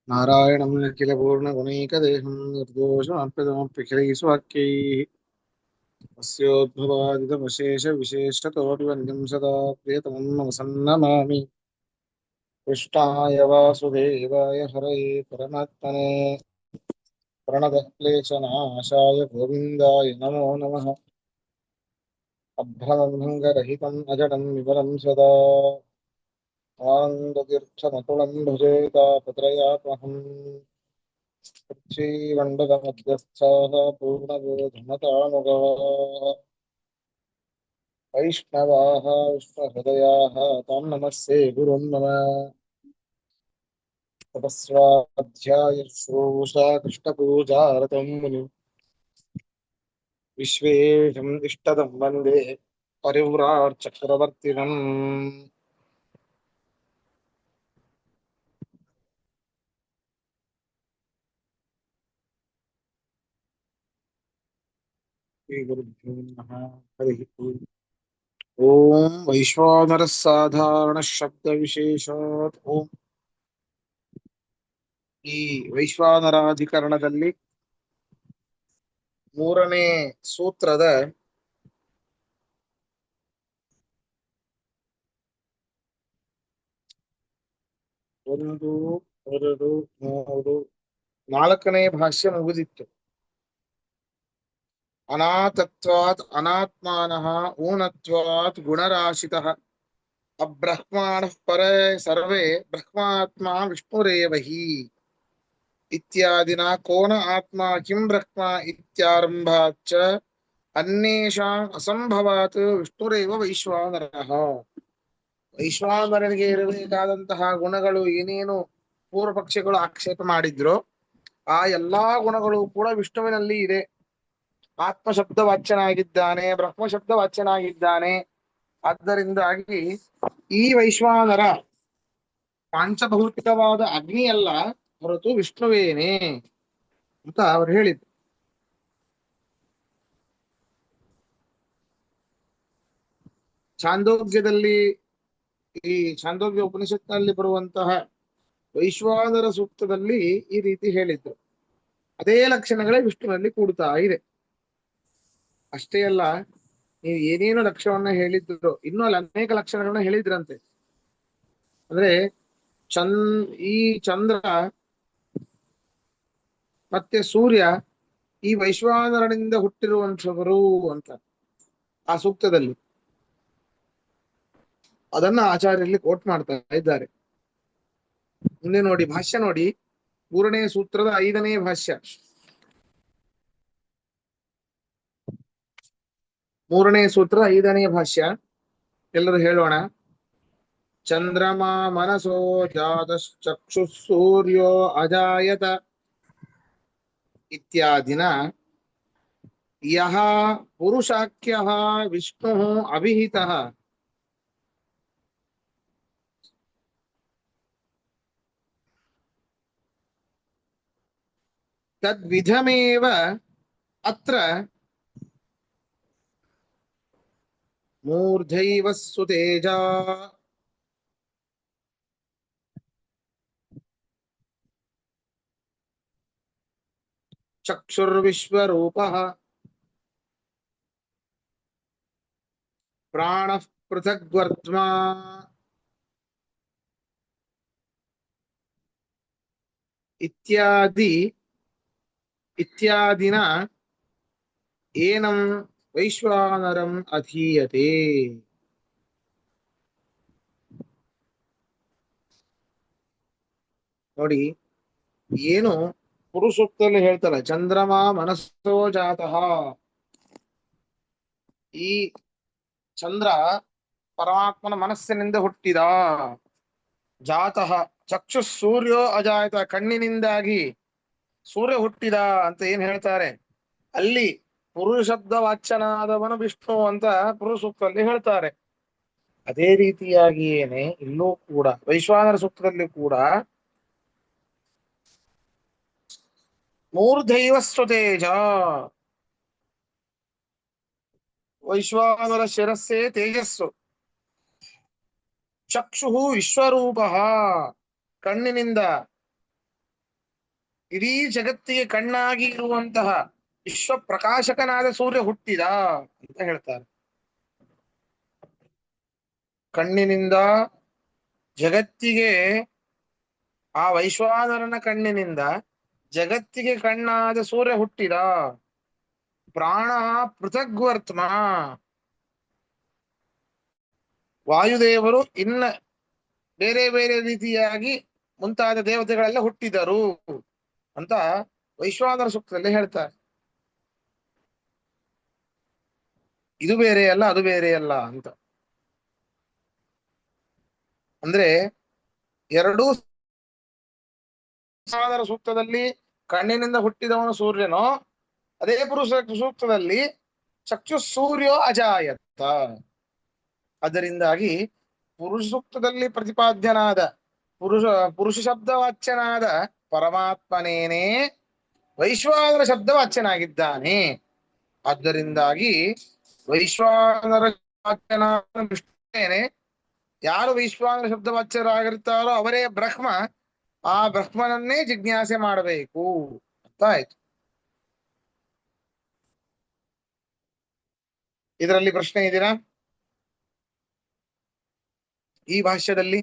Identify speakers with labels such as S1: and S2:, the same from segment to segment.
S1: नारायणं निखिलपूर्णगुणैकदेहं निर्दोषमप्यतमप्यखिलैस्वाक्यैः अस्योद्भवादितमशेषविशेषतोऽभिवन्द्यं सदा प्रियतमं नमसन्नमामि कृष्णाय वासुदेवाय हरये परमात्मने प्रणतक्लेशनाशाय गोविन्दाय नमो नमः अभ्रमभङ्गरहितम् अजडं विमलं सदा आनन्दतीर्थमतुलं भजे तापत्रयात्महम् श्रीवण्डकमध्यस्थाः पूर्णबोधमतानुगाः वैष्णवाः विष्णुहृदयाः तां नमस्ये गुरुं नम तपस्वाध्यायश्रूषा कृष्णपूजारतं मुनि विश्वेशम् इष्टदं वन्दे परिव्राट्चक्रवर्तिनम् श्रीगुरुभ्यो नमः हरिः ओम् ॐ वैश्वानरः साधारणः शब्दविशेषात् ॐ ಈ ವೈಶ್ವಾನರಾಧಿಕರಣದಲ್ಲಿ ಮೂರನೇ ಸೂತ್ರದ 1, 2, 3, 4ನೇ ಭಾಷ್ಯ ಮುಗಿದಿತ್ತು. ಅನಾತತ್ವಾತ್ ಅನಾತ್ಮಾನಃ ಊನತ್ವಾತ್ ಗುಣರಾಶಿತಃ ಅಬ್ರಹ್ಮಾಣಃ ಪರೇ ಸರ್ವೇ ಬ್ರಹ್ಮಾತ್ಮ ವಿಷ್ಣುರೇವ ಹಿ ಇತ್ಯಾದಿನ ಕೋನ ಆತ್ಮ ಕಿಂ ಬ್ರಹ್ಮ ಇತ್ಯಾರಂಭಾಚ್ಚ ಅನ್ಯೇಷಾಂ ಅಸಂಭವಾತ್ ವಿಷ್ಣುರೇವ ವೈಶ್ವಾನರಃ. ವೈಶ್ವಾನರನಿಗೆ ಇರಬೇಕಾದಂತಹ ಗುಣಗಳು ಏನೇನು ಪೂರ್ವ ಪಕ್ಷಿಗಳು ಆಕ್ಷೇಪ ಮಾಡಿದ್ರು ಆ ಎಲ್ಲಾ ಗುಣಗಳು ಕೂಡ ವಿಷ್ಣುವಿನಲ್ಲಿ ಇದೆ. ಆತ್ಮ ಶಬ್ದ ವಾಚ್ಯನಾಗಿದ್ದಾನೆ, ಬ್ರಹ್ಮ ಶಬ್ದ ವಾಚ್ಯನಾಗಿದ್ದಾನೆ. ಆದ್ದರಿಂದಾಗಿ ಈ ವೈಶ್ವಾನರ ಪಾಂಚಭೌತಿಕವಾದ ಅಗ್ನಿಯಲ್ಲ ಹೊರತು ವಿಷ್ಣುವೇನೆ ಅಂತ ಅವ್ರು ಹೇಳಿದ್ರು. ಛಾಂದೋಗ್ಯದಲ್ಲಿ ಈ ಛಾಂದೋಗ್ಯ ಉಪನಿಷತ್ನಲ್ಲಿ ಬರುವಂತಹ ವೈಶ್ವಾನರ ಸೂಕ್ತದಲ್ಲಿ ಈ ರೀತಿ ಹೇಳಿದ್ರು. ಅದೇ ಲಕ್ಷಣಗಳೇ ವಿಷ್ಣುವಿನಲ್ಲಿ ಕೂಡ್ತಾ ಇದೆ. ಅಷ್ಟೇ ಅಲ್ಲ, ನೀವು ಏನೇನು ಲಕ್ಷಣವನ್ನ ಹೇಳಿದ್ರು ಇನ್ನೂ ಅಲ್ಲಿ ಅನೇಕ ಲಕ್ಷಣಗಳನ್ನ ಹೇಳಿದ್ರಂತೆ. ಅಂದ್ರೆ ಈ ಚಂದ್ರ ಮತ್ತೆ ಸೂರ್ಯ ಈ ವೈಶ್ವಾನರನಿಂದ ಹುಟ್ಟಿರುವಂಥವರು ಅಂತ ಆ ಸೂಕ್ತದಲ್ಲಿ ಅದನ್ನ ಆಚಾರ್ಯರಲ್ಲಿ ಕೋಟ್ ಮಾಡ್ತಾ ಇದ್ದಾರೆ. ಮುಂದೆ ನೋಡಿ, ಭಾಷ್ಯ ನೋಡಿ, 3ನೇ ಸೂತ್ರದ 5ನೇ ಭಾಷ್ಯ. 3ನೇ ಸೂತ್ರ 5ನೇ ಭಾಷ್ಯ ಎಲ್ಲರೂ ಹೇಳೋಣ. ಚಂದ್ರಮಾ ಮನಸೋ ಜಾತಶ್ಚಕ್ಷು ಸೂರ್ಯೋ ಅಜಾಯತ ಇತ್ಯಾದಿನ ಯಹ ಪುರುಷಾಖ್ಯಃ ವಿಷ್ಣು ಅಭಿಹಿತಃ ತದ್ವಿಧಮೇವ ಅತ್ರ ಮೂರ್ಧೈವ ಸುತೇಜ ಚಕ್ಷುರ್ವಿಶ್ವರೂಪಃ ಪ್ರಾಣಃ ಪೃಥಗ್ವರ್ತ್ಮ ಇತ್ಯಾದಿ ಇತ್ಯಾದಿನ ಏನಂ ವೈಶ್ವಾನರಂ ಅಧೀಯತೆ. ನೋಡಿ, ಏನು ಪುರುಷೋಕ್ತದಲ್ಲಿ ಹೇಳ್ತಾರೆ, ಚಂದ್ರಮಾ ಮನಸ್ಸೋ ಜಾತಃ. ಈ ಚಂದ್ರ ಪರಮಾತ್ಮನ ಮನಸ್ಸಿನಿಂದ ಹುಟ್ಟಿದ. ಜಾತಃ ಚಕ್ಷು ಸೂರ್ಯೋ ಅಜಾಯತ, ಕಣ್ಣಿನಿಂದಾಗಿ ಸೂರ್ಯ ಹುಟ್ಟಿದ ಅಂತ ಏನ್ ಹೇಳ್ತಾರೆ ಅಲ್ಲಿ ಪುರುಷ ಶಬ್ದ ವಾಚ್ಯನಾದವನು ವಿಷ್ಣು ಅಂತ ಪುರುಷ ಸೂಕ್ತದಲ್ಲಿ ಹೇಳ್ತಾರೆ. ಅದೇ ರೀತಿಯಾಗಿಯೇನೆ ಇಲ್ಲೂ ಕೂಡ ವೈಶ್ವಾನರ ಸೂಕ್ತದಲ್ಲಿ ಕೂಡ ಮೂರ್ಧೈವ ಸ್ವತೇಜ, ವೈಶ್ವಾನರ ಶಿರಸ್ಸೇ ತೇಜಸ್ಸು, ಚಕ್ಷು ವಿಶ್ವರೂಪ, ಕಣ್ಣಿನಿಂದ ಇಡೀ ಜಗತ್ತಿಗೆ ಕಣ್ಣಾಗಿ ಇರುವಂತಹ ವಿಶ್ವ ಪ್ರಕಾಶಕನಾದ ಸೂರ್ಯ ಹುಟ್ಟಿದ ಅಂತ ಹೇಳ್ತಾರೆ. ಕಣ್ಣಿನಿಂದ ಜಗತ್ತಿಗೆ, ಆ ವೈಶ್ವಾನರನ ಕಣ್ಣಿನಿಂದ ಜಗತ್ತಿಗೆ ಕಣ್ಣಾದ ಸೂರ್ಯ ಹುಟ್ಟಿದ. ಪ್ರಾಣ ಪೃಥಗ್ವರ್ತ್ಮ, ವಾಯುದೇವರು ಇನ್ನ ಬೇರೆ ಬೇರೆ ರೀತಿಯಾಗಿ ಮುಂತಾದ ದೇವತೆಗಳೆಲ್ಲ ಹುಟ್ಟಿದರು ಅಂತ ವೈಶ್ವಾನರ ಸೂಕ್ತದಲ್ಲಿ ಹೇಳ್ತಾರೆ. ಇದು ಬೇರೆ ಅಲ್ಲ, ಅದು ಬೇರೆ ಅಲ್ಲ ಅಂತ. ಅಂದ್ರೆ ಎರಡೂ ವೈಶ್ವಾನರ ಸೂಕ್ತದಲ್ಲಿ ಕಣ್ಣಿನಿಂದ ಹುಟ್ಟಿದವನು ಸೂರ್ಯನೋ, ಅದೇ ಪುರುಷ ಸೂಕ್ತದಲ್ಲಿ ಚಕ್ಷು ಸೂರ್ಯೋ ಅಜಾಯತ. ಅದರಿಂದಾಗಿ ಪುರುಷ ಸೂಕ್ತದಲ್ಲಿ ಪ್ರತಿಪಾದ್ಯನಾದ ಪುರುಷ ಶಬ್ದವಾಚ್ಯನಾದ ಪರಮಾತ್ಮನೇನೇ ವೈಶ್ವಾನರ ಶಬ್ದವಾಚ್ಯನಾಗಿದ್ದಾನೆ. ಆದ್ದರಿಂದಾಗಿ ವೈಶ್ವಾನರ ವಾಚ್ಯನಾದ ವಿಷ್ಣುವೇನೆ. ಯಾರು ವೈಶ್ವಾನರ ಶಬ್ದವಾಚ್ಯರಾಗಿರ್ತಾರೋ ಅವರೇ ಬ್ರಹ್ಮ. ಆ ಬ್ರಹ್ಮನನ್ನೇ ಜಿಜ್ಞಾಸೆ ಮಾಡಬೇಕು ಅಂತ ಆಯ್ತು. ಇದರಲ್ಲಿ ಪ್ರಶ್ನೆ ಇದೀರಾ? ಈ ಭಾಷ್ಯದಲ್ಲಿ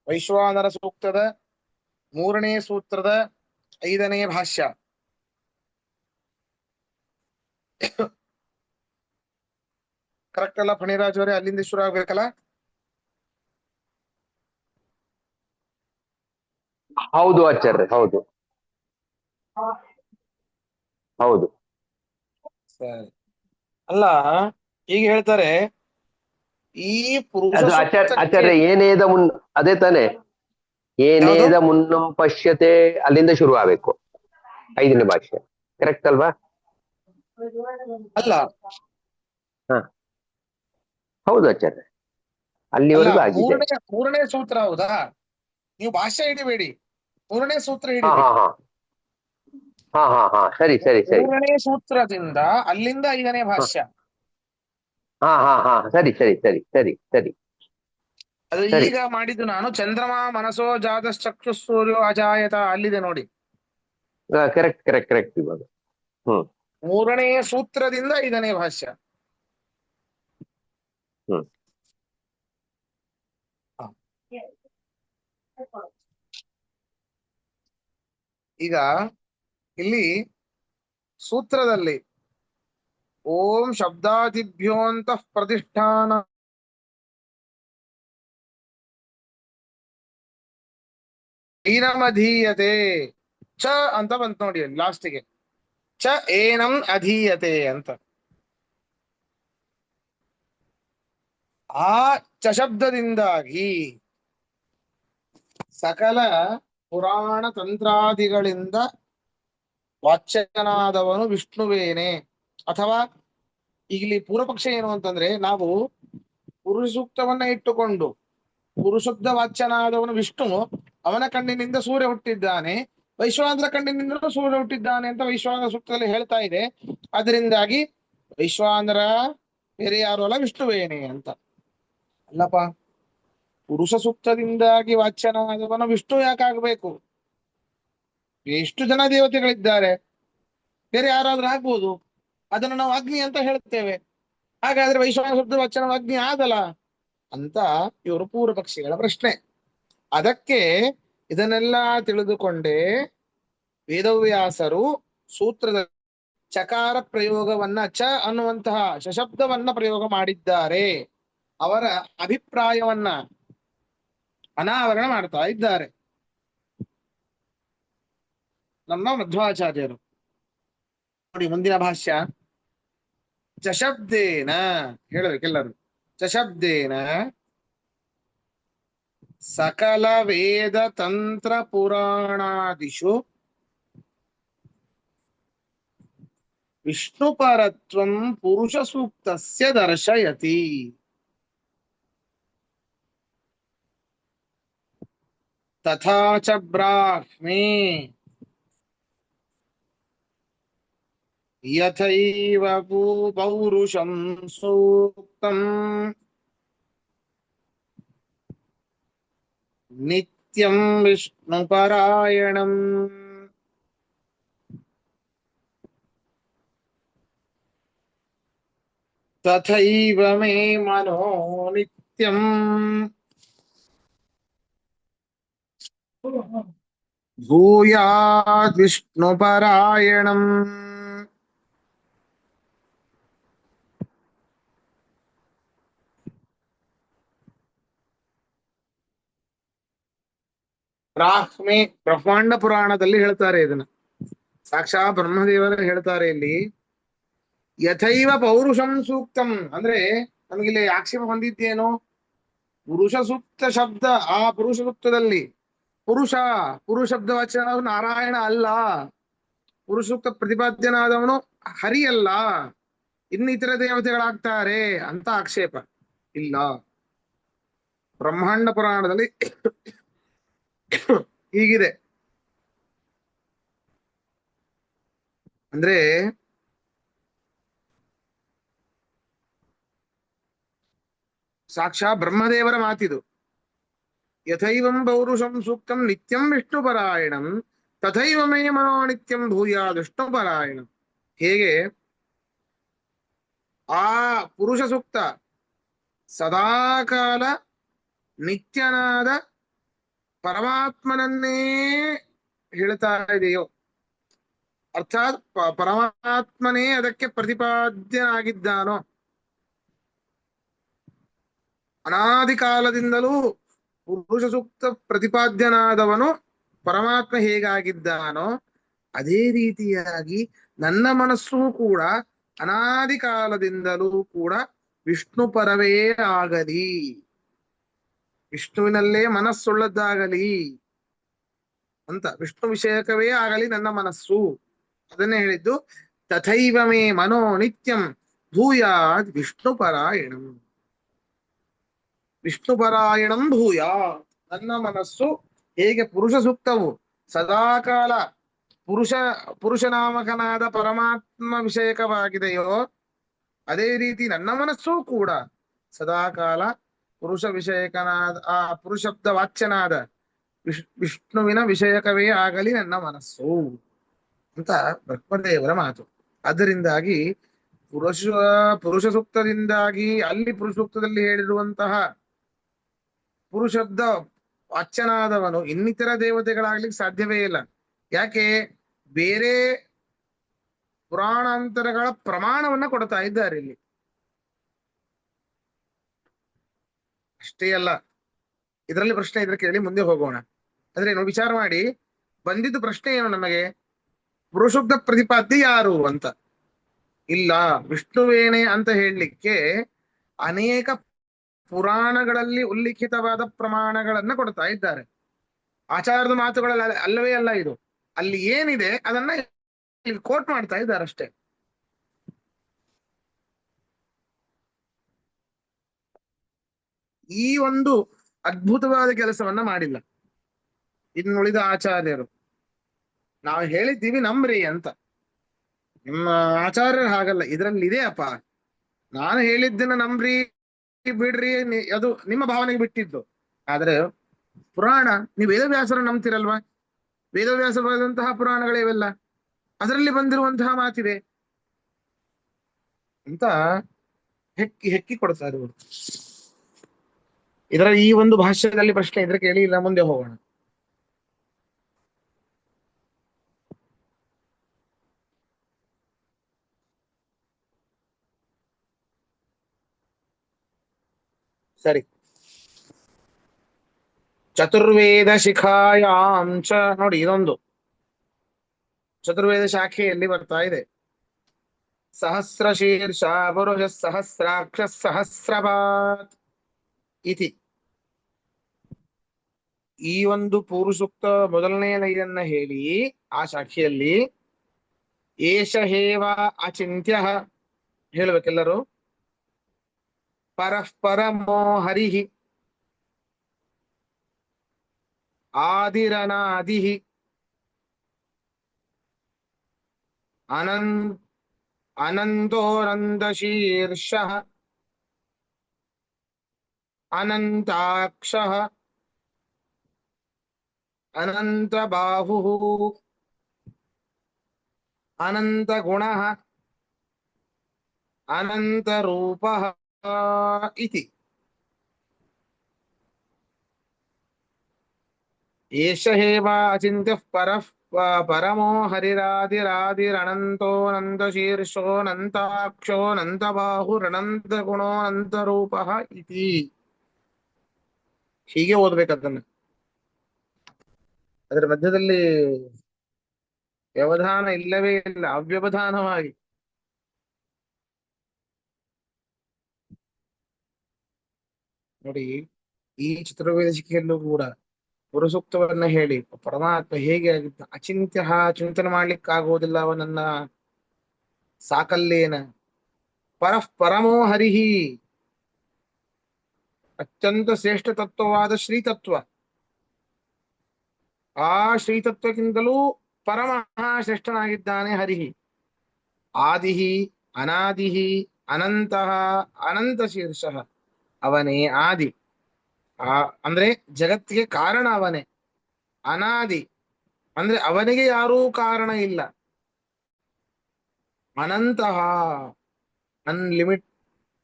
S1: ವೈಶ್ವಾನರ ಸೂಕ್ತದ 3ನೇ ಸೂತ್ರದ 5ನೇ ಭಾಷ್ಯ. ಕರೆಕ್ಟ್ ಅಲ್ಲ ಫಣಿರಾಜ್ ಅವರೇ? ಅಲ್ಲಿಂದ ಶುರು ಆಗ್ಬೇಕಲ್ಲ?
S2: ಹೌದು ಆಚಾರ್ಯ, ಹೌದು ಹೌದು.
S1: ಸರಿ. ಅಲ್ಲ, ಈಗ ಹೇಳ್ತಾರೆ ಈ ಪುರುಷ
S2: ಅದು
S1: ಸೂಕ್ತಕ್ಕೆ
S2: ಆಚಾರ್ಯ ಏನೇದ ಅದೇ ತಾನೆ,
S1: ಯಾವುದು?
S2: ಏನೇದ ಮುನ್ನಂ ಪಶ್ಯತೆ, ಅಲ್ಲಿಂದ ಶುರು ಆಗ್ಬೇಕು 5ನೇ ಭಾಷೆ. ಕರೆಕ್ಟ್ ಅಲ್ವಾ?
S1: ಅಲ್ಲ
S2: ಹ ಹೌದು ಆಚಾರ್ಯ,
S1: ಅಲ್ಲ,
S2: ಅಲ್ಲಿವರೆಗೂ ಆಗಿದೆ.
S1: ಮೂರನೇ ಸೂತ್ರ ಹೌದಾ? ನೀವು ಭಾಷ್ಯ ಹಿಡಿಬೇಡಿ, 3ನೇ ಸೂತ್ರ
S2: ಹಾ
S1: ಹಿಡೀರಿ.
S2: ಹಾ ಹಾ ಹಾ ಹಾ ಹಾ ಸರಿ ಸರಿ ಸರಿ.
S1: 3ನೇ ಸೂತ್ರದಿಂದ ಅಲ್ಲಿಂದ 5ನೇ
S2: ಹ
S1: ಭಾಷ್ಯ.
S2: ಹಾ ಹಾ ಹಾ ಸರಿ ಸರಿ ಸರಿ ಸರಿ ಸರಿ
S1: ಅದು
S2: ಸರಿ.
S1: ಈಗ ಮಾಡಿದ್ದು ನಾನು. ಚಂದ್ರಮ ಮನಸೋ ಜಾತಶ್ಚಕ್ಷು ಸೂರ್ಯೋ ಅಜಾಯತ ಅಲ್ಲಿದೆ ನೋಡಿ.
S2: Correct correct correct. ಇವಾಗ
S1: 3ನೇ ಸೂತ್ರದಿಂದ 5ನೇ ಭಾಷ್ಯ.
S2: ಹ್ಮ್
S1: ಹ. ಈಗ ಇಲ್ಲಿ ಸೂತ್ರದಲ್ಲಿ ಓಂ ಶಬ್ದಾದಿಭ್ಯೋಂತಃ ಪ್ರತಿಷ್ಠಾನ ಏನಮಧೀಯತೆ ಚ ಅಂತ ಬಂತು ನೋಡಿ ಲಾಸ್ಟಿಗೆ. ಚ ಏನಂ ಅಧೀಯತೆ ಅಂತ. ಆ ಚ ಶಬ್ದದಿಂದಾಗಿ ಸಕಲ ಪುರಾಣ ತಂತ್ರಾದಿಗಳಿಂದ ವಾಚ್ಯನಾದವನು ವಿಷ್ಣುವೇನೆ. ಅಥವಾ ಇಲ್ಲಿ ಪೂರ್ವಪಕ್ಷ ಏನು ಅಂತಂದ್ರೆ, ನಾವು ಪುರುಷ ಸೂಕ್ತವನ್ನ ಇಟ್ಟುಕೊಂಡು ಪುರುಷುದ್ಧ ವಾಚ್ಯನಾದವನು ವಿಷ್ಣು, ಅವನ ಕಣ್ಣಿನಿಂದ ಸೂರ್ಯ ಹುಟ್ಟಿದ್ದಾನೆ, ವೈಶ್ವಾನರ ಕಣ್ಣಿನಿಂದ ಸೂರ್ಯ ಹುಟ್ಟಿದ್ದಾನೆ ಅಂತ ವೈಶ್ವಾನರ ಸೂಕ್ತದಲ್ಲಿ ಹೇಳ್ತಾ ಇದೆ. ಅದರಿಂದಾಗಿ ವೈಶ್ವಾನರ ಬೇರೆ ಯಾರು ಅಲ್ಲ, ವಿಷ್ಣುವೇನೆ ಅಂತ. ಅಲ್ಲಪ್ಪ, ಪುರುಷ ಸೂಕ್ತದಿಂದಾಗಿ ವಾಚ್ಯನಾದವನ ವಿಷ್ಣು ಯಾಕಾಗಬೇಕು? ಎಷ್ಟು ಜನ ದೇವತೆಗಳಿದ್ದಾರೆ, ಬೇರೆ ಯಾರಾದ್ರೂ ಆಗ್ಬೋದು. ಅದನ್ನು ನಾವು ಅಗ್ನಿ ಅಂತ ಹೇಳ್ತೇವೆ. ಹಾಗಾದ್ರೆ ವೈಶ್ವಾನ ಶಬ್ದ ವಚನ ಅಗ್ನಿ ಆದಲ್ಲ ಅಂತ ಇವರು ಪೂರ್ವ ಪಕ್ಷಿಗಳ ಪ್ರಶ್ನೆ. ಅದಕ್ಕೆ ಇದನ್ನೆಲ್ಲ ತಿಳಿದುಕೊಂಡೇ ವೇದವ್ಯಾಸರು ಸೂತ್ರದ ಚಕಾರ ಪ್ರಯೋಗವನ್ನ, ಚ ಅನ್ನುವಂತಹ ಶಶಬ್ದವನ್ನ ಪ್ರಯೋಗ ಮಾಡಿದ್ದಾರೆ. ಅವರ ಅಭಿಪ್ರಾಯವನ್ನ ಅನಾವರಣ ಮಾಡ್ತಾ ಇದ್ದಾರೆ ನಮ್ಮ ಮಧ್ವಾಚಾರ್ಯರು. ನೋಡಿ ಮುಂದಿನ ಭಾಷ್ಯ. ಚಶಬ್ದೇನ ಹೇಳಬೇಕೆಲ್ಲರೂ. ಚಶಬ್ದೇನ ಸಕಲ ವೇದ ತಂತ್ರ ಪುರಾಣಾದಿಷು ವಿಷ್ಣುಪರತ್ವಂ ಪುರುಷ ಸೂಕ್ತಸ್ಯ ದರ್ಶಯತಿ. ತಥಾ ಚ ಬ್ರಾಹ್ಮೇ ಯಥೈವ ಪೌರುಷಂ ಸೂಕ್ತಂ ನಿತ್ಯಂ ವಿಷ್ಣುಪರಾಯಣಂ ತಥೈವ ಮೇ ಮನೋ ನಿತ್ಯಂ ಭೂಯಾದ್ ವಿಷ್ಣುಪರಾಯಣಂ. ಬ್ರಾಹ್ಮೆ ಬ್ರಹ್ಮಾಂಡ ಪುರಾಣದಲ್ಲಿ ಹೇಳ್ತಾರೆ ಇದನ್ನ. ಸಾಕ್ಷಾ ಬ್ರಹ್ಮದೇವರು ಹೇಳ್ತಾರೆ ಇಲ್ಲಿ. ಯಥೈವ ಪೌರುಷಂ ಸೂಕ್ತಂ ಅಂದ್ರೆ ನಮಗಿಲ್ಲಿ ಆಕ್ಷೇಪ ಬಂದಿದ್ದೇನು? ಪುರುಷ ಸೂಕ್ತ ಶಬ್ದ, ಆ ಪುರುಷ ಸೂಕ್ತದಲ್ಲಿ ಪುರುಷ ಪುರುಷ ಶಬ್ದ ವಚನ ನಾರಾಯಣ ಅಲ್ಲ, ಪುರುಷ ಸೂಕ್ತ ಪ್ರತಿಪಾದ್ಯನಾದವನು ಹರಿ ಅಲ್ಲ, ಇನ್ನಿತರ ದೇವತೆಗಳಾಗ್ತಾರೆ ಅಂತ ಆಕ್ಷೇಪ ಇಲ್ಲ. ಬ್ರಹ್ಮಾಂಡ ಪುರಾಣದಲ್ಲಿ ಹೀಗಿದೆ. ಅಂದ್ರೆ ಸಾಕ್ಷಾ ಬ್ರಹ್ಮದೇವರ ಮಾತಿದು. ಯಥೈವಂ ಪೌರುಷಂ ಸೂಕ್ತಂ ನಿತ್ಯಂ ವಿಷ್ಣುಪರಾಯಣಂ ತಥೈವ ಮೇ ಮನೋ ನಿತ್ಯಂ ಭೂಯಾದ್ ವಿಷ್ಣುಪರಾಯಣಂ. ಹೇಗೆ ಆ ಪುರುಷ ಸೂಕ್ತ ಸದಾಕಾಲ ನಿತ್ಯನಾದ ಪರಮಾತ್ಮನನ್ನೇ ಹೇಳ್ತಾ ಇದೆಯೋ, ಅರ್ಥಾತ್ ಪರಮಾತ್ಮನೇ ಅದಕ್ಕೆ ಪ್ರತಿಪಾದ್ಯನಾಗಿದ್ದಾನೋ, ಅನಾದಿ ಕಾಲದಿಂದಲೂ ಪುರುಷ ಸೂಕ್ತ ಪ್ರತಿಪಾದ್ಯನಾದವನು ಪರಮಾತ್ಮ ಹೇಗಾಗಿದ್ದಾನೋ ಅದೇ ರೀತಿಯಾಗಿ ನನ್ನ ಮನಸ್ಸು ಕೂಡ ಅನಾದಿ ಕಾಲದಿಂದಲೂ ಕೂಡ ವಿಷ್ಣು ಪರವೇ ಆಗಲಿ, ವಿಷ್ಣುವಿನಲ್ಲೇ ಮನಸ್ಸುಳ್ಳದ್ದಾಗಲಿ ಅಂತ, ವಿಷ್ಣು ವಿಷಯಕವೇ ಆಗಲಿ ನನ್ನ ಮನಸ್ಸು. ಅದನ್ನೇ ಹೇಳಿದ್ದು ತಥೈವ ಮೇ ಮನೋ ನಿತ್ಯಂ ಭೂಯಾದ್ ವಿಷ್ಣುಪರಾಯಣಂ. ವಿಷ್ಣುಪರಾಯಣಂ ಭೂಯಾತ್, ನನ್ನ ಮನಸ್ಸು ಹೇಗೆ ಪುರುಷ ಸೂಕ್ತವು ಸದಾಕಾಲ ಪುರುಷನಾಮಕನಾದ ಪರಮಾತ್ಮ ವಿಷಯಕವಾಗಿದೆಯೋ ಅದೇ ರೀತಿ ನನ್ನ ಮನಸ್ಸು ಕೂಡ ಸದಾಕಾಲ ಪುರುಷ ವಿಷಯಕನಾದ ಆ ಪುರುಷಬ್ದ ವಾಚ್ಯನಾದ ವಿಷ್ಣುವಿನ ವಿಷಯಕವೇ ಆಗಲಿ ನನ್ನ ಮನಸ್ಸು ಅಂತ ಬ್ರಹ್ಮದೇವರ ಮಾತು. ಅದರಿಂದಾಗಿ ಪುರುಷ ಸೂಕ್ತದಿಂದಾಗಿ ಅಲ್ಲಿ ಪುರುಷ ಸೂಕ್ತದಲ್ಲಿ ಹೇಳಿರುವಂತಹ ಪುರುಷಬ್ದ ವಾಚ್ಯನಾದವನು ಇನ್ನಿತರ ದೇವತೆಗಳಾಗ್ಲಿಕ್ಕೆ ಸಾಧ್ಯವೇ ಇಲ್ಲ. ಯಾಕೆ? ಬೇರೆ ಪುರಾಣಾಂತರಗಳ ಪ್ರಮಾಣವನ್ನ ಕೊಡ್ತಾ ಇದ್ದಾರೆ ಇಲ್ಲಿ. ಅಷ್ಟೇ ಅಲ್ಲ, ಇದರಲ್ಲಿ ಪ್ರಶ್ನೆ ಇದ್ರೆ ಕೇಳಿ ಮುಂದೆ ಹೋಗೋಣ. ಅಂದ್ರೆ ಏನು ವಿಚಾರ ಮಾಡಿ. ಬಂದಿದ್ದು ಪ್ರಶ್ನೆ ಏನು ನಮಗೆ? ಪುರುಷೋಕ್ತ ಪ್ರತಿಪಾದ್ಯ ಯಾರು ಅಂತ. ಇಲ್ಲ, ವಿಷ್ಣುವೇನೆ ಅಂತ ಹೇಳಲಿಕ್ಕೆ ಅನೇಕ ಪುರಾಣಗಳಲ್ಲಿ ಉಲ್ಲಿಖಿತವಾದ ಪ್ರಮಾಣಗಳನ್ನ ಕೊಡ್ತಾ ಇದ್ದಾರೆ. ಆಚಾರದ ಮಾತುಗಳಲ್ಲಿ ಅಲ್ಲವೇ ಅಲ್ಲ ಇದು. ಅಲ್ಲಿ ಏನಿದೆ ಅದನ್ನ ಕೋಟ್ ಮಾಡ್ತಾ ಇದ್ದಾರೆ ಅಷ್ಟೇ. ಈ ಒಂದು ಅದ್ಭುತವಾದ ಕೆಲಸವನ್ನ ಮಾಡಿಲ್ಲ ಇನ್ನುಳಿದ ಆಚಾರ್ಯರು. ನಾವು ಹೇಳಿದ್ದೀವಿ ನಮ್ರಿ ಅಂತ. ನಿಮ್ಮ ಆಚಾರ್ಯರು ಹಾಗಲ್ಲ, ಇದ್ರಲ್ಲಿ ಇದೆ ಅಪ್ಪ, ನಾನು ಹೇಳಿದ್ದನ್ನ ನಂಬ್ರಿ ಬಿಡ್ರಿ, ಅದು ನಿಮ್ಮ ಭಾವನೆಗೆ ಬಿಟ್ಟಿದ್ದು. ಆದ್ರೆ ಪುರಾಣ, ನೀವು ವೇದವ್ಯಾಸರ ನಂಬ್ತಿರಲ್ವಾ? ವೇದವ್ಯಾಸ ಬರೆದಂತಹ ಪುರಾಣಗಳಿವೆಲ್ಲ, ಅದರಲ್ಲಿ ಬಂದಿರುವಂತಹ ಮಾತಿದೆ ಅಂತ ಹೆಕ್ಕಿ ಹೆಕ್ಕಿ ಕೊಡ್ತಾರೆ ಇವರು. ಇದರ ಈ ಒಂದು ಭಾಷ್ಯದಲ್ಲಿ ಪ್ರಶ್ನೆ ಇದ್ರೆ ಕೇಳಿ, ಇಲ್ಲ ಮುಂದೆ ಹೋಗೋಣ. ಸರಿ. ಚತುರ್ವೇದ ಶಿಖಾಯಾಂಚ ನೋಡಿ, ಇದೊಂದು ಚತುರ್ವೇದ ಶಾಖೆಯಲ್ಲಿ ಬರ್ತಾ ಇದೆ. ಸಹಸ್ರ ಶೀರ್ಷ ಪುರುಷ ಸಹಸ್ರಾಕ್ಷ ಸಹಸ್ರಪಾತ್ ಇತಿ. ಈ ಒಂದು ಪೂರ್ವಸೂಕ್ತ ಮೊದಲನೆಯ ಲೈನನ್ನ ಹೇಳಿ ಆ ಶಾಖೆಯಲ್ಲಿ ಏಷ ಹೇವ ಅಚಿಂತ್ಯ ಹೇಳ್ಬೇಕೆಲ್ಲರೂ. ಪರಃಪರಮೋ ಹರಿಹಿ ಆದಿರನಾದಿಹಿ ಅನಂತೋನಂದ ಶೀರ್ಷಃ ಅನಂತಾಕ್ಷಃ ಅನಂತ ಬಾಹು ಅನಂತ ಗುಣ ಅನಂತ ರೂಪ ಇತಿ ಏಷ ಹೇವ ಅಚಿಂತ್ಯಃ ಪರಃ ಪರಮೋ ಹರಿರಾದಿರಾದಿರನಂತೋऽನಂತ ಶೀರ್ಷೋऽನಂತಾಕ್ಷೋऽನಂತ ಬಾಹುರನಂತ ಗುಣೋऽನಂತ ರೂಪಃ ಇತಿ. ಹೀಗೆ ಓದ್ಬೇಕದನ್ನ. ಅದರ ಮಧ್ಯದಲ್ಲಿ ವ್ಯವಧಾನ ಇಲ್ಲವೇ ಇಲ್ಲ, ಅವ್ಯವಧಾನವಾಗಿ. ನೋಡಿ, ಈ ಚತುರ್ವೇದಿಕೆಯಲ್ಲೂ ಕೂಡ ಪುರುಸೂಕ್ತವನ್ನ ಹೇಳಿ ಪರಮಾತ್ಮ ಹೇಗೆ ಆಗಿದ್ದ ಅಚಿಂತ್ಯ, ಚಿಂತನೆ ಮಾಡ್ಲಿಕ್ಕಾಗೋದಿಲ್ಲ ಅವನನ್ನ, ಸಾಕಲ್ಲೇನ. ಪರಃ ಪರಮೋ ಹರಿಹಿ, ಅತ್ಯಂತ ಶ್ರೇಷ್ಠ ತತ್ವವಾದ ಶ್ರೀತತ್ವ. ಆ ಶ್ರೀತತ್ವಕ್ಕಿಂತಲೂ ಪರಮಃ ಶ್ರೇಷ್ಠನಾಗಿದ್ದಾನೆ ಹರಿಹಿ. ಆದಿಹಿ ಅನಾದಿಹಿ ಅನಂತಃ ಅನಂತ ಶೀರ್ಷಃ, ಅವನೇ ಆದಿ. ಅಂದ್ರೆ ಜಗತ್ತಿಗೆ ಕಾರಣ ಅವನೇ. ಅನಾದಿ ಅಂದ್ರೆ ಅವನಿಗೆ ಯಾರೂ ಕಾರಣ ಇಲ್ಲ. ಅನಂತಹ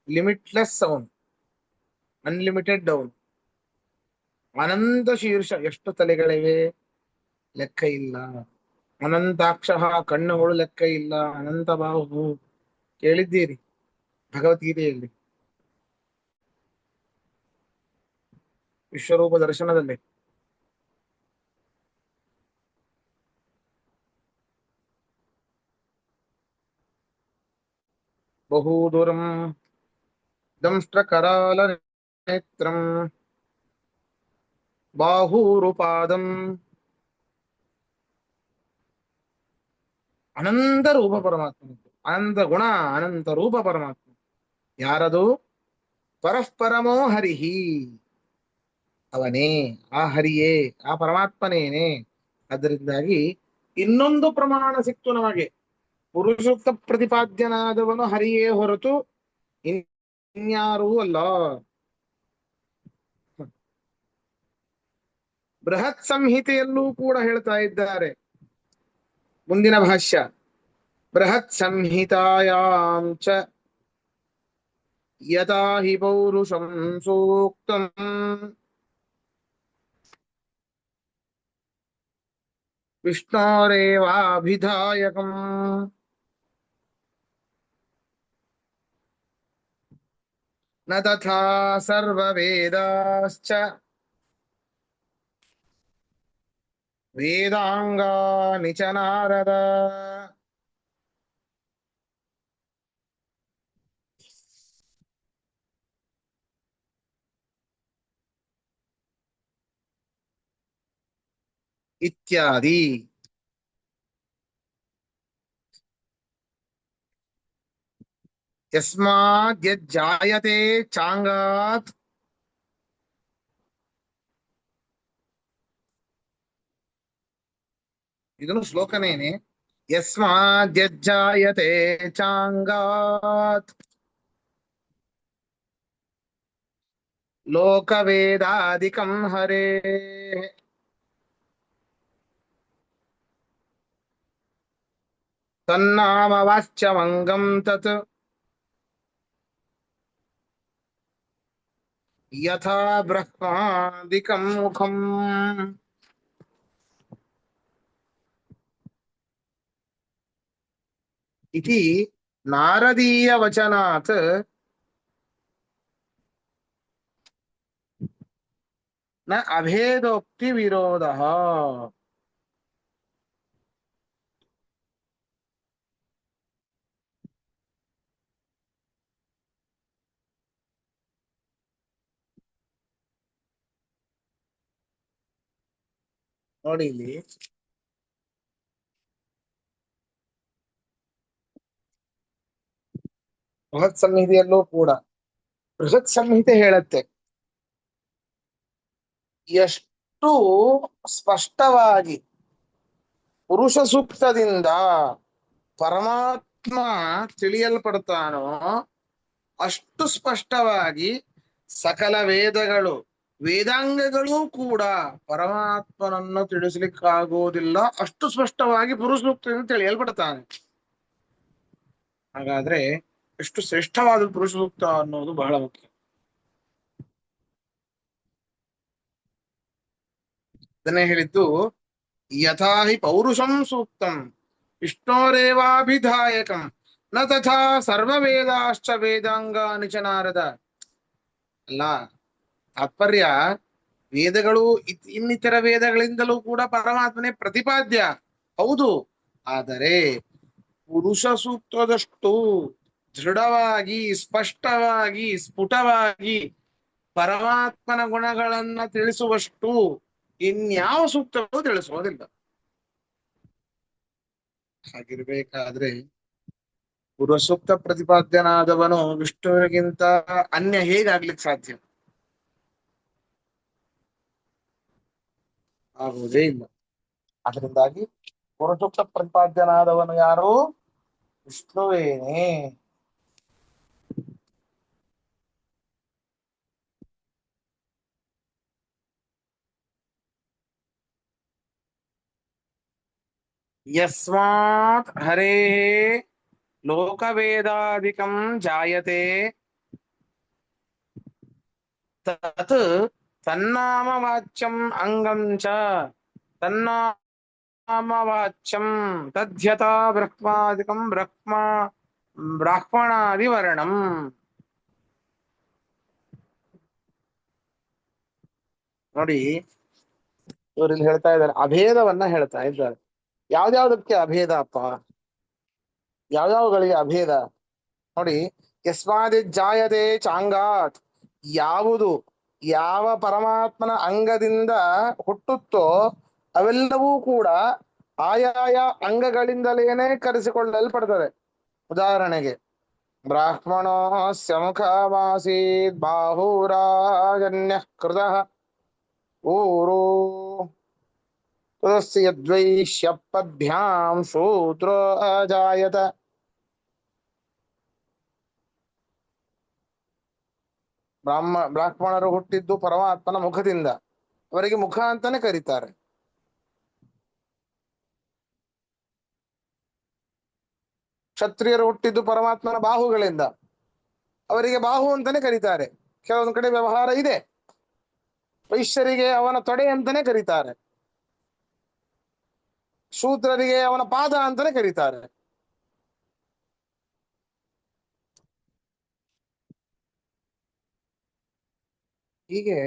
S1: ಲಿಮಿಟ್ಲೆಸ್ ಅವನು, ಅನ್ಲಿಮಿಟೆಡ್ ಅವನು. ಅನಂತ ಶೀರ್ಷ, ಎಷ್ಟು ತಲೆಗಳಿವೆ ಲೆಕ್ಕ ಇಲ್ಲ. ಅನಂತಾಕ್ಷಃ, ಕಣ್ಣುಗಳು ಲೆಕ್ಕ ಇಲ್ಲ. ಅನಂತ ಬಾಹು ಕೇಳಿದ್ದೀರಿ ಭಗವದ್ಗೀತೆಯಲ್ಲಿ, ವಿಶ್ವರೂಪ ದರ್ಶನದಲ್ಲಿ. ಬಹುದೂರಂ ದಂಷ್ಟ್ರಕರಾಲ ನೇತ್ರಂ ಬಾಹೂರುಪಾದಂ. ಅನಂತ ರೂಪ ಪರಮಾತ್ಮನದ್ದು, ಅನಂತ ಗುಣ ಅನಂತ ರೂಪ ಪರಮಾತ್ಮ. ಯಾರದು? ಪರಸ್ಪರಮೋ ಹರಿಹಿ, ಅವನೇ, ಆ ಹರಿಯೇ, ಆ ಪರಮಾತ್ಮನೇನೆ. ಅದರಿಂದಾಗಿ ಇನ್ನೊಂದು ಪ್ರಮಾಣ ಸಿಕ್ತು ನಮಗೆ. ಪುರುಷೋಕ್ತ ಪ್ರತಿಪಾದ್ಯನಾದವನು ಹರಿಯೇ ಹೊರತು ಇನ್ಯಾರೂ ಅಲ್ಲ. ಬೃಹತ್ ಸಂಹಿತೆಯಲ್ಲೂ ಕೂಡ ಹೇಳ್ತಾ ಇದ್ದಾರೆ, ಮುಂದಿನ ಭಾಷ್ಯ. ಬೃಹತ್ ಸಂಹಿತಾಯಾಂ ಚ ಯಥಾ ಹಿ ಪೌರುಷಂ ಸೂಕ್ತಂ ವಿಷ್ಣೋರೇವಾಭಿಧಾಯಕಂ ನ ತಥಾ ಸರ್ವವೇದಾಶ್ಚ ವೇದಾಂಗಾನಿ ಚ ನಾರದ. ಇತ್ಯಾದಿ. ಯಸ್ಮಾದ್ಯಜ್ಜಾಯತೆ ಚಾಂಗಾತ್ ಇದನ್ನು ಶ್ಲೋಕನೇನೆ. ಯಸ್ಮಾದ್ಯಜ್ಜಾಯತೆ ಚಾಂಗಾತ್ ಲೋಕವೇದಾದಿಕಂ ಹರೇ ತನ್ನಾಮ ವಾಚ್ಯಮಂಗಂ ತತ್ ಯಥಾ ಬ್ರಹ್ಮಾದಿಕಂ ಮುಖಂ. ಇತಿ ನಾರದೀಯ ವಚನಾತ್ ನ ಅಭೇದೋಕ್ತಿ ವಿರೋಧ. ನೋಡಿ, ಇಲ್ಲಿ ಬೃಹತ್ ಸಂಹಿತೆಯಲ್ಲೂ ಕೂಡ ಬೃಹತ್ ಸಂಹಿತೆ ಹೇಳತ್ತೆ ಎಷ್ಟು ಸ್ಪಷ್ಟವಾಗಿ ಪುರುಷ ಸೂಕ್ತದಿಂದ ಪರಮಾತ್ಮ ತಿಳಿಯಲ್ಪಡ್ತಾನೋ ಅಷ್ಟು ಸ್ಪಷ್ಟವಾಗಿ ಸಕಲ ವೇದಗಳು ವೇದಾಂಗಗಳು ಕೂಡ ಪರಮಾತ್ಮನನ್ನು ತಿಳಿಸ್ಲಿಕ್ಕಾಗೋದಿಲ್ಲ, ಅಷ್ಟು ಸ್ಪಷ್ಟವಾಗಿ ಪುರುಷ ಸೂಕ್ತದಿಂದ ತಿಳಿಯಲ್ಪಡ್ತಾನೆ. ಹಾಗಾದ್ರೆ ಎಷ್ಟು ಶ್ರೇಷ್ಠವಾದ ಪುರುಷ ಸೂಕ್ತ ಅನ್ನೋದು ಬಹಳ ಮುಖ್ಯ. ಅದನ್ನೇ ಹೇಳಿದ್ದು, ಯಥಾ ಹಿ ಪೌರುಷಂ ಸೂಕ್ತಂ ವಿಷ್ಣೋರೇವಾಭಿಧಾಯಕಂ ನ ತಥಾ ಸರ್ವವೇದಾಶ್ಚ ವೇದಾಂಗಾನಿ ಚ ನಾರದ. ಅಲ್ಲ, ತಾತ್ಪರ್ಯ ವೇದಗಳು ಇನ್ನಿತರ ವೇದಗಳಿಂದಲೂ ಕೂಡ ಪರಮಾತ್ಮನೇ ಪ್ರತಿಪಾದ್ಯ, ಹೌದು. ಆದರೆ ಪುರುಷ ಸೂಕ್ತದಷ್ಟು ದೃಢವಾಗಿ, ಸ್ಪಷ್ಟವಾಗಿ, ಸ್ಫುಟವಾಗಿ ಪರಮಾತ್ಮನ ಗುಣಗಳನ್ನ ತಿಳಿಸುವಷ್ಟು ಇನ್ಯಾವ ಸೂಕ್ತಗಳು ತಿಳಿಸೋದಿಲ್ಲ. ಹಾಗಿರ್ಬೇಕಾದ್ರೆ ಪುರುಷ ಸೂಕ್ತ ಪ್ರತಿಪಾದ್ಯನಾದವನು ವಿಷ್ಣುವಿಗಿಂತ ಅನ್ಯ ಹೇಗಾಗ್ಲಿಕ್ಕೆ ಸಾಧ್ಯ? ಆಗುವುದೇ ಇಲ್ಲ. ಅದರಿಂದಾಗಿ ಪುರುಷ ಸೂಕ್ತ ಪ್ರತಿಪಾದ್ಯನಾದವನು ಯಾರು? ವಿಷ್ಣುವೇನೆ. ಯಸ್ಮಾತ್ ಹರೇ ಲೋಕವೇದಾಧಿಕಂ ಜಾಯತೆ ತತ್ ತನ್ನಾಮವಾಚ್ಯಂ ಅಂಗಂ ಚ ತನ್ನಾಮವಾಚ್ಯಂ ತದ್ಯಥಾ ಬ್ರಹ್ಮಾದಿಕಂ ಬ್ರಾಹ್ಮಣಾದಿ ವರ್ಣಂ. ನೋಡಿ, ಇವ್ರಲ್ಲಿ ಹೇಳ್ತಾ ಇದ್ದಾರೆ, ಅಭೇದವನ್ನ ಹೇಳ್ತಾ ಇದ್ದಾರೆ. ಯಾವ್ದ್ಯಾವ್ದಕ್ಕೆ ಅಭೇದ ಅಪ್ಪ? ಯಾವ್ಯಾವುಗಳಿಗೆ ಅಭೇದ? ನೋಡಿ, ಯಸ್ಮಾದಿ ಜಾಯತೆ ಚಾಂಗಾತ್, ಯಾವುದು ಯಾವ ಪರಮಾತ್ಮನ ಅಂಗದಿಂದ ಹುಟ್ಟುತ್ತೋ ಅವೆಲ್ಲವೂ ಕೂಡ ಆಯಾಯ ಅಂಗಗಳಿಂದಲೇನೆ ಕರೆಸಿಕೊಳ್ಳಲ್ಪಡ್ತದೆ. ಉದಾಹರಣೆಗೆ, ಬ್ರಾಹ್ಮಣೋ ಮುಖಮಾಸೀತ್ ಬಾಹುರಾಜನ್ಯ ಕೃತಃ ಊರು ಯದ್ವೈಶ್ಯ ಪದ್ಭ್ಯಾಂ ಶೂದ್ರೋ ಅಜಾಯತ. ಬ್ರಾಹ್ಮಣರು ಹುಟ್ಟಿದ್ದು ಪರಮಾತ್ಮನ ಮುಖದಿಂದ, ಅವರಿಗೆ ಮುಖ ಅಂತಾನೆ ಕರೀತಾರೆ. ಕ್ಷತ್ರಿಯರು ಹುಟ್ಟಿದ್ದು ಪರಮಾತ್ಮನ ಬಾಹುಗಳಿಂದ, ಅವರಿಗೆ ಬಾಹು ಅಂತಾನೆ ಕರೀತಾರೆ. ಕೆಲವೊಂದು ಕಡೆ ವ್ಯವಹಾರ ಇದೆ. ವೈಶ್ಯರಿಗೆ ಅವನ ತೊಡೆ ಅಂತಾನೆ ಕರೀತಾರೆ, ಶೂದ್ರರಿಗೆ ಅವನ ಪಾದ ಅಂತಾನೆ ಕರೀತಾರೆ. ಹೀಗೆ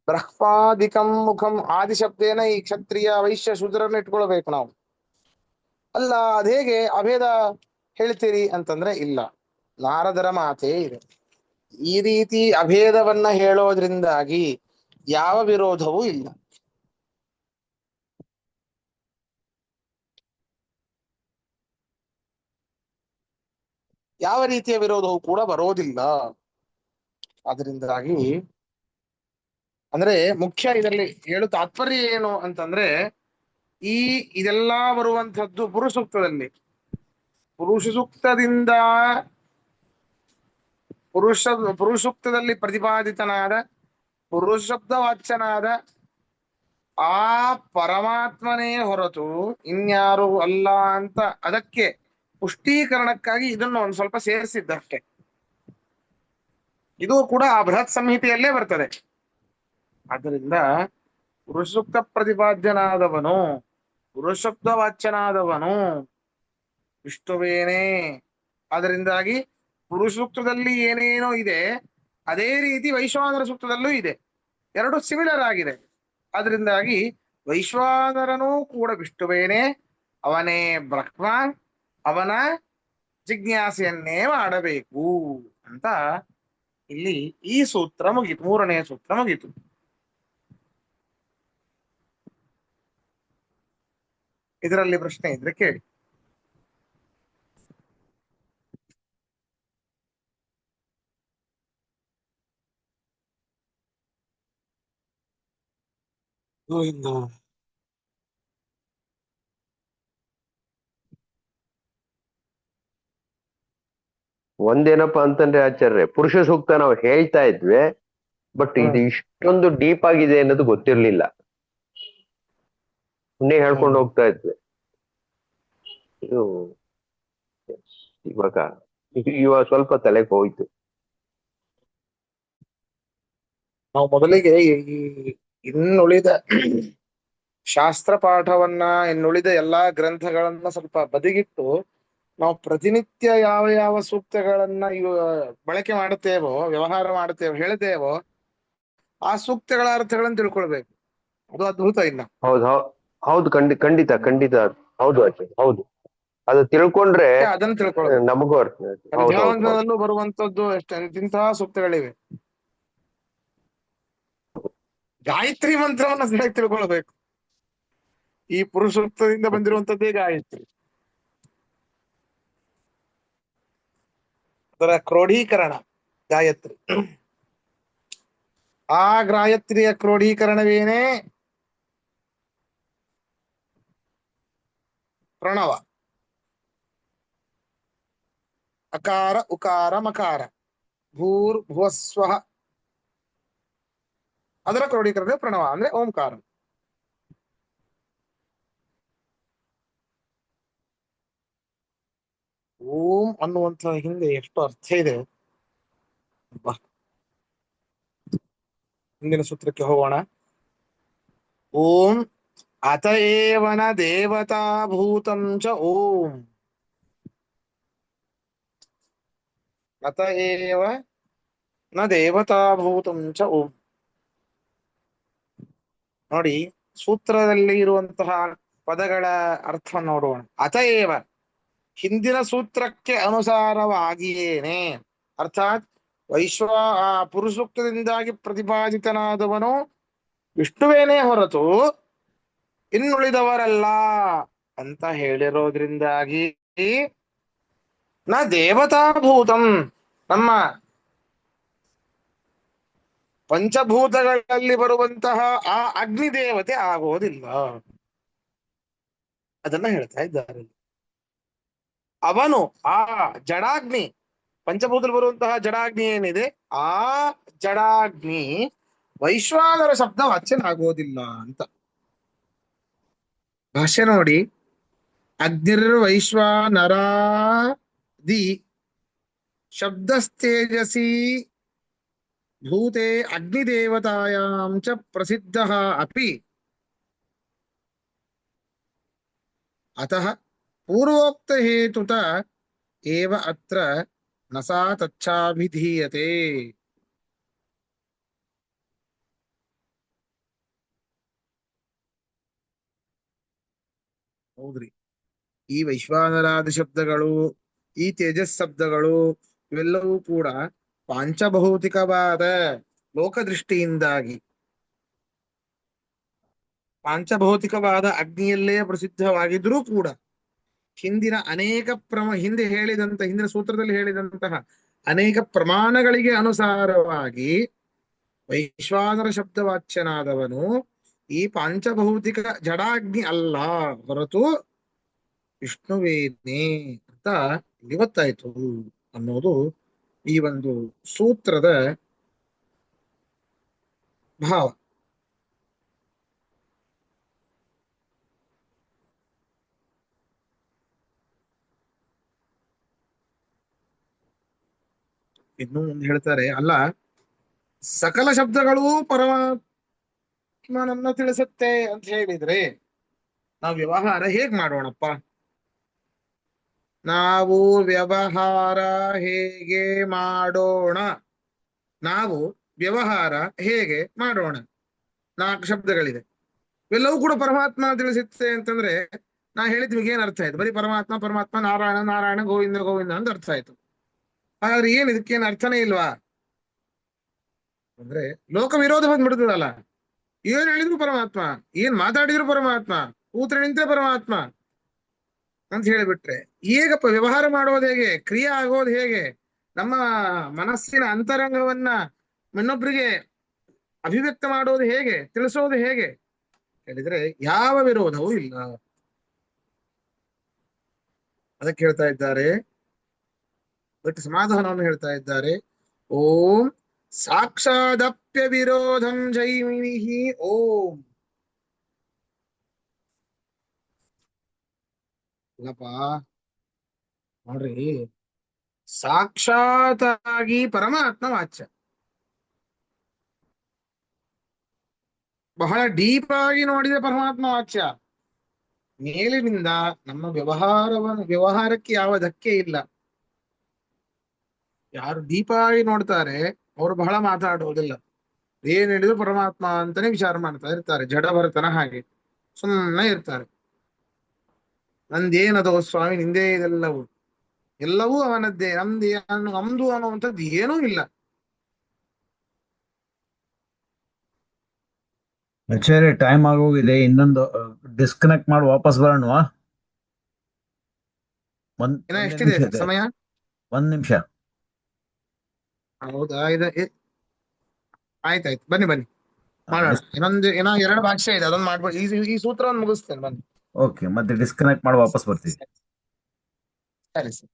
S1: ಬ್ರಹ್ಮಾದಿಕಂ ಮುಖಂ ಆದಿಶಬ್ದೇನ ಈ ಕ್ಷತ್ರಿಯ ವೈಶ್ಯ ಶೂದ್ರರನ್ನ ಇಟ್ಕೊಳ್ಬೇಕು ನಾವು. ಅಲ್ಲ, ಅದ್ ಹೇಗೆ ಅಭೇದ ಹೇಳ್ತೀರಿ ಅಂತಂದ್ರೆ, ಇಲ್ಲ, ನಾರದರ ಮಾತೇ ಇದೆ. ಈ ರೀತಿ ಅಭೇದವನ್ನ ಹೇಳೋದ್ರಿಂದಾಗಿ ಯಾವ ವಿರೋಧವೂ ಇಲ್ಲ. ಯಾವ ರೀತಿಯ ವಿರೋಧವೂ ಕೂಡ ಬರೋದಿಲ್ಲ. ಅದರಿಂದಾಗಿ ಅಂದ್ರೆ ಮುಖ್ಯ ಇದರಲ್ಲಿ ಹೇಳು ತಾತ್ಪರ್ಯ ಏನು ಅಂತಂದ್ರೆ, ಇದೆಲ್ಲಾ ಬರುವಂತಹದ್ದು ಪುರುಷ ಸೂಕ್ತದಲ್ಲಿ. ಪುರುಷ ಸೂಕ್ತದಿಂದ ಪುರುಷ ಸೂಕ್ತದಲ್ಲಿ ಪ್ರತಿಪಾದಿತನಾದ ಪುರುಷ ಶಬ್ದ ವಾಚ್ಯನಾದ ಆ ಪರಮಾತ್ಮನೇ ಹೊರತು ಇನ್ಯಾರು ಅಲ್ಲ ಅಂತ ಅದಕ್ಕೆ ಪುಷ್ಟೀಕರಣಕ್ಕಾಗಿ ಇದನ್ನು ಒಂದು ಸ್ವಲ್ಪ ಸೇರಿಸಿದ್ದಷ್ಟೇ. ಇದು ಕೂಡ ಆ ಬೃಹತ್ ಸಂಹಿತೆಯಲ್ಲೇ ಬರ್ತದೆ. ಆದ್ದರಿಂದ ಪುರುಷ ಸೂಕ್ತ ಪ್ರತಿಪಾದ್ಯನಾದವನು, ಪುರುಷ ಶಬ್ದ ವಾಚ್ಯನಾದವನು ವಿಷ್ಣುವೇನೇ. ಅದರಿಂದಾಗಿ ಪುರುಷ ಸೂಕ್ತದಲ್ಲಿ ಏನೇನೋ ಇದೆ, ಅದೇ ರೀತಿ ವೈಶ್ವಾನರ ಸೂಕ್ತದಲ್ಲೂ ಇದೆ. ಎರಡು ಸಿಮಿಲರ್ ಆಗಿದೆ. ಅದರಿಂದಾಗಿ ವೈಶ್ವಾನರನೂ ಕೂಡ ವಿಷ್ಣುವೇನೇ, ಅವನೇ ಬ್ರಹ್ಮ, ಅವನ ಜಿಜ್ಞಾಸೆಯನ್ನೇ ಮಾಡಬೇಕು ಅಂತ ಇಲ್ಲಿ ಈ ಸೂತ್ರ ಮುಗೀತು, ಮೂರನೆಯ ಸೂತ್ರ ಮುಗೀತು. ಇದರಲ್ಲಿ ಪ್ರಶ್ನೆ ಇದ್ರೆ ಕೇಳಿ. ಗೋವಿಂದ.
S2: ಒಂದೇನಪ್ಪಾ ಅಂತಂದ್ರೆ ಆಚಾರ್ಯ, ಪುರುಷ ಸೂಕ್ತ ನಾವು ಹೇಳ್ತಾ ಇದ್ವಿ, ಬಟ್ ಇದು
S1: ಹ್ಮ್
S2: ಇಷ್ಟೊಂದು ಡೀಪ್ ಆಗಿದೆ ಅನ್ನೋದು ಗೊತ್ತಿರ್ಲಿಲ್ಲ. ಸುಮ್ಮನೆ ಹೇಳ್ಕೊಂಡು
S1: ಹ್ಮ್
S2: ಹೋಗ್ತಾ ಇದ್ವಿ. ಇದು ಇವಾಗ ಇವಾಗ ಸ್ವಲ್ಪ ತಲೆಗೆ ಹೋಯ್ತು.
S1: ನಾವು ಮೊದಲಿಗೆ ಈ ಇನ್ನುಳಿದ ಶಾಸ್ತ್ರ ಪಾಠವನ್ನ, ಇನ್ನುಳಿದ ಎಲ್ಲಾ ಗ್ರಂಥಗಳನ್ನ ಸ್ವಲ್ಪ ಬದಿಗಿಟ್ಟು ನಾವು ಪ್ರತಿನಿತ್ಯ ಯಾವ ಯಾವ ಸೂಕ್ತಗಳನ್ನ ಬಳಕೆ ಮಾಡುತ್ತೇವೋ, ವ್ಯವಹಾರ ಮಾಡುತ್ತೇವೋ, ಹೇಳ್ತೇವೋ, ಆ ಸೂಕ್ತಗಳ ಅರ್ಥಗಳನ್ನು ತಿಳ್ಕೊಳ್ಬೇಕು. ಅದು ಅದ್ಭುತ ಇನ್ನ.
S2: ಹೌದು ಹೌದು, ಖಂಡಿತ ಖಂಡಿತ. ಹೌದು ಆಚಾರ್ಯ, ಹೌದು. ಅದು ತಿಳ್ಕೊಂಡ್ರೆ
S1: ಅದನ್ನ ತಿಳ್ಕೊಳ್ಬೇಕು.
S2: ನಮಗೂ ಅರ್ಥ ಆಯ್ತು. ಹೌದು ಹೌದು ಹೌದು.
S1: ಅಧ್ಯಾವಂತದಲ್ಲೂ ಬರುವಂತದ್ದು ಇಂತಹ ಸೂಕ್ತಗಳಿವೆ. ಗಾಯತ್ರಿ ಮಂತ್ರವನ್ನ ಸರಿಯಾಗಿ ತಿಳ್ಕೊಳ್ಬೇಕು. ಈ ಪುರುಷೋಕ್ತದಿಂದ ಬಂದಿರುವಂತದ್ದೇ ಗಾಯತ್ರಿ. ಅದರ ಕ್ರೋಢೀಕರಣ ಗಾಯತ್ರಿ. ಆ ಗಾಯತ್ರಿಯ ಕ್ರೋಢೀಕರಣವೇನೇ ಪ್ರಣವ. ಅಕಾರ ಉಕಾರ ಮಕಾರ ಭೂರ್ ಭುವಸ್ವಹ, ಅದರ ಕ್ರೋಢೀಕರಣ ಪ್ರಣವ ಅಂದ್ರೆ ಓಂಕಾರ. ಓಂ ಅನ್ನುವಂತ ಹಿಂದೆ ಎಷ್ಟು ಅರ್ಥ ಇದೆ. ಬಾ, ಮುಂದಿನ ಸೂತ್ರಕ್ಕೆ ಹೋಗೋಣ. ಓಂ ಅತಏವನ ದೇವತಾ ಭೂತಂ ಚ ಓಂ. ಅತಏವ ನ ದೇವತಾ ಭೂತಂ ಚ ಓಂ. ನೋಡಿ, ಸೂತ್ರದಲ್ಲಿ ಇರುವಂತಹ ಪದಗಳ ಅರ್ಥವನ್ನು ನೋಡೋಣ. ಅತಏವ, ಹಿಂದಿನ ಸೂತ್ರಕ್ಕೆ ಅನುಸಾರವಾಗಿಯೇನೆ, ಅರ್ಥಾತ್ ಆ ಪುರುಷೂಕ್ತದಿಂದಾಗಿ ಪ್ರತಿಪಾದಿತನಾದವನು ವಿಷ್ಣುವೇನೇ ಹೊರತು ಇನ್ನುಳಿದವರಲ್ಲ ಅಂತ ಹೇಳಿರೋದ್ರಿಂದಾಗಿ ನ ದೇವತಾಭೂತಂ, ನಮ್ಮ ಪಂಚಭೂತಗಳಲ್ಲಿ ಬರುವಂತಹ ಆ ಅಗ್ನಿ ದೇವತೆ ಆಗೋದಿಲ್ಲ. ಅದನ್ನ ಹೇಳ್ತಾ ಇದ್ದಾರೆ. ಅವನು ಆ ಜಡಾಗ್ನಿ, ಪಂಚಭೂತದಲ್ಲಿ ಬರುವಂತಹ ಜಡಾಗ್ನಿ ಏನಿದೆ, ಆ ಜಡಾಗ್ನಿ ವೈಶ್ವಾನರ ಶಬ್ದ ವಾಚ್ಯನಾಗೋದಿಲ್ಲ ಅಂತ. ಭಾಷ್ಯ ನೋಡಿ. ಅಗ್ನಿರ್ವೈಶ್ವಾನರಾದಿ ಶಬ್ದಸ್ತೇಜಸಿ ಭೂತೆ ಅಗ್ನಿದೇವತಾಯಾಂ ಚ ಪ್ರಸಿದ್ಧಃ ಅಪಿ ಅತಃ ಪೂರ್ವೋಕ್ತ ಹೇತುತ ಏವ ಅತ್ರ ನ ಸಾ ತಚ್ಚಾಭಿಧೀಯತೆ. ಹೌದ್ರಿ, ಈ ವೈಶ್ವಾನರಾದ ಶಬ್ದಗಳು, ಈ ತೇಜಸ್ ಶಬ್ದಗಳು ಇವೆಲ್ಲವೂ ಕೂಡ ಪಾಂಚಭೌತಿಕವಾದ ಲೋಕದೃಷ್ಟಿಯಿಂದಾಗಿ ಪಾಂಚಭೌತಿಕವಾದ ಅಗ್ನಿಯಲ್ಲೇ ಪ್ರಸಿದ್ಧವಾಗಿದ್ರೂ ಕೂಡ ಹಿಂದಿನ ಹಿಂದಿನ ಸೂತ್ರದಲ್ಲಿ ಹೇಳಿದಂತಹ ಅನೇಕ ಪ್ರಮಾಣಗಳಿಗೆ ಅನುಸಾರವಾಗಿ ವೈಶ್ವಾನರ ಶಬ್ದವಾಚ್ಯನಾದವನು ಈ ಪಾಂಚಭೌತಿಕ ಜಡಾಗ್ನಿ ಅಲ್ಲ, ಹೊರತು ವಿಷ್ಣುವೇನೇ ಅಂತ ಇಲ್ಲಿ ಗೊತ್ತಾಯ್ತು ಅನ್ನೋದು ಈ ಒಂದು ಸೂತ್ರದ ಭಾವ. ಇನ್ನು ಮುಂದೆ ಹೇಳ್ತಾರೆ, ಅಲ್ಲ ಸಕಲ ಶಬ್ದಗಳು ಪರಮಾತ್ಮನನ್ನ ತಿಳಿಸುತ್ತೆ ಅಂತ ಹೇಳಿದ್ರೆ ನಾವು ವ್ಯವಹಾರ ಹೇಗ್ ಮಾಡೋಣಪ್ಪ? ನಾವು ವ್ಯವಹಾರ ಹೇಗೆ ಮಾಡೋಣ? ನಾವು ವ್ಯವಹಾರ ಹೇಗೆ ಮಾಡೋಣ? 4 ಶಬ್ದಗಳಿದೆ, ಇವೆಲ್ಲವೂ ಕೂಡ ಪರಮಾತ್ಮ ತಿಳಿಸುತ್ತೆ ಅಂತಂದ್ರೆ ನಾ ಹೇಳಿದ್ವಿ ಏನ್ ಅರ್ಥ ಆಯ್ತು? ಬರೀ ಪರಮಾತ್ಮ ಪರಮಾತ್ಮ, ನಾರಾಯಣ ನಾರಾಯಣ, ಗೋವಿಂದ ಗೋವಿಂದ ಅಂತ ಅರ್ಥ ಆಯ್ತು. ಹಾಗಾದ್ರೆ ಏನ್ ಇದಕ್ಕೇನು ಅರ್ಥನೇ ಇಲ್ವಾ ಅಂದ್ರೆ ಲೋಕ ವಿರೋಧ ಬಂದ್ಬಿಡ್ತದಲ್ಲ. ಏನ್ ಹೇಳಿದ್ರು ಪರಮಾತ್ಮ, ಏನ್ ಮಾತಾಡಿದ್ರು ಪರಮಾತ್ಮ, ಕೂತ್ರೆ ನಿಂತ್ರೆ ಪರಮಾತ್ಮ ಅಂತ ಹೇಳಿಬಿಟ್ರೆ ಹೇಗಪ್ಪ ವ್ಯವಹಾರ ಮಾಡೋದು? ಹೇಗೆ ಕ್ರಿಯೆ ಆಗೋದು? ಹೇಗೆ ನಮ್ಮ ಮನಸ್ಸಿನ ಅಂತರಂಗವನ್ನ ಇನ್ನೊಬ್ಬರಿಗೆ ಅಭಿವ್ಯಕ್ತ ಮಾಡೋದು ಹೇಗೆ, ತಿಳಿಸೋದು ಹೇಗೆ ಹೇಳಿದ್ರೆ ಯಾವ ವಿರೋಧವೂ ಇಲ್ಲ. ಅದಕ್ಕೆ ಹೇಳ್ತಾ ಇದ್ದಾರೆ, ಬಟ್ ಸಮಾಧಾನವನ್ನು ಹೇಳ್ತಾ ಇದ್ದಾರೆ. ಓಂ ಸಾಕ್ಷಾದಪ್ಯ ವಿರೋಧಂ ಜೈಮಿನಿಃ ಓಂ. ಇಲ್ಲಪ್ಪ ನೋಡ್ರಿ, ಸಾಕ್ಷಾತ್ತಾಗಿ ಪರಮಾತ್ಮ ವಾಚ್ಯ, ಬಹಳ ಡೀಪ್ ಆಗಿ ನೋಡಿದ ಪರಮಾತ್ಮ ವಾಚ್ಯ. ಮೇಲಿನಿಂದ ನಮ್ಮ ವ್ಯವಹಾರಕ್ಕೆ ಯಾವ ಧಕ್ಕೆ ಇಲ್ಲ. ಯಾರು ಡೀಪ್ ಆಗಿ ನೋಡ್ತಾರೆ ಅವರು ಬಹಳ ಮಾತಾಡುವುದಿಲ್ಲ. ಏನ್ ಹೇಳಿದ್ರು ಪರಮಾತ್ಮ ಅಂತಾನೆ ವಿಚಾರ ಮಾಡ್ತಾ ಇರ್ತಾರೆ, ಜಡಭರತನ ಹಾಗೆ ಸುಮ್ಮನೆ ಇರ್ತಾರೆ. ನಂದೇನದೋ ಸ್ವಾಮಿ ನಿಂದೇ ಇದೆಲ್ಲವೂ, ಎಲ್ಲವೂ ಅವನದ್ದೇ, ನಮ್ದು ಅನ್ನುವಂಥದ್ದು ಏನೂ ಇಲ್ಲ.
S3: ಆಚಾರ್ಯ ಟೈಮ್ ಆಗೋಗಿದೆ, ಇನ್ನೊಂದು ಡಿಸ್ಕನೆಕ್ಟ್ ಮಾಡಿ ವಾಪಸ್ ಬರೋಣವಾ?
S1: ಇನ್ನ
S3: ಒಂದ್
S1: ಎಷ್ಟಿದೆ
S3: ನಿಮಿಷ ಇದೆ,
S1: ಸಮಯ?
S3: 1 ನಿಮಿಷ.
S1: ಹೌದಾ? ಆಯ್ತಾಯ್ತು, ಬನ್ನಿ ಬನ್ನಿ ಮಾಡೋಣ. ಇನ್ನೂ 2 ಭಾಷೆ ಇದೆ, ಅದೊಂದು ಮಾಡ್ಬೋದು. ಈ ಸೂತ್ರವನ್ನು ಮುಗಿಸ್ತೇನೆ ಬನ್ನಿ.
S3: ಓಕೆ, ಮತ್ತೆ ಡಿಸ್ಕನೆಕ್ಟ್ ಮಾಡಿ ವಾಪಸ್ ಬರ್ತೀವಿ.
S1: ಸರಿ ಸರಿ.